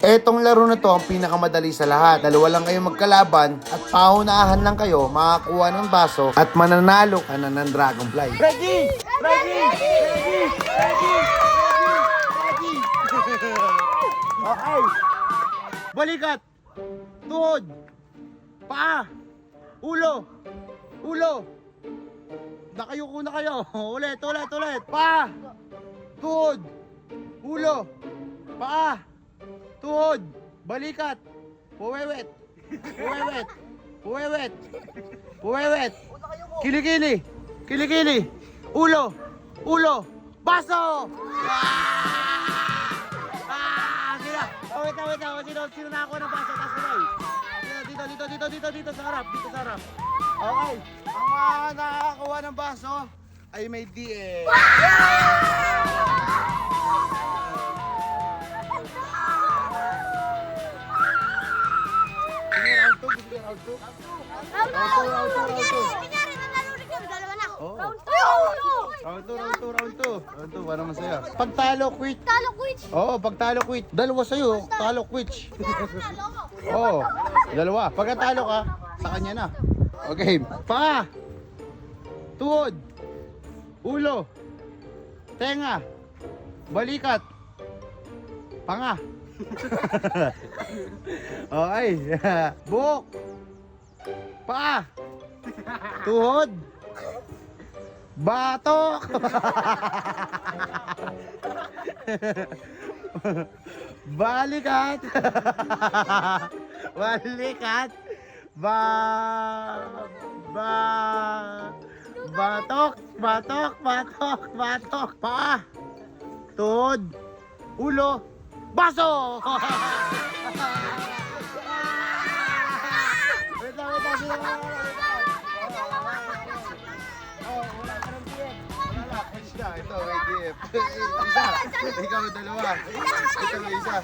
Etong laro na to ang pinakamadali sa lahat. Dalawa lang kayo magkalaban at paunahan lang kayo makakuha ng baso at mananalo ka na ng dragonfly. Ready! Ready! Ready! Ready! Ready! Okay. Balikat. Tuhod. Paa. Ulo. Ulo. Nakayuko na kayo. Ulit. Paa. Tuhod. Ulo. Paa. Tuhod. Balikat. Puwewet. Kilikili. Ulo. Baso. Sino na ako ng baso? Dito sa harap. Okay. Ang mga nakakakuha ng baso ay may DM. Round 2. Para masaya. Pagtalo, quit. Oo, pagtalo, quit. Dalawa sa'yo. Talo, quit. Oo, dalawa. Pagkatalo ka, sa kanya na. Okay. Paa. Tuhod. Ulo. Tenga. Balikat. Panga. Okay. Buhok. Paa. Tuhod. Batok. Balikat. Batok. Paa. Tuhod. Ulo. Baso. Wait lang. Ito, may gift. Isa. Ikaw dalawa. Ito, isa.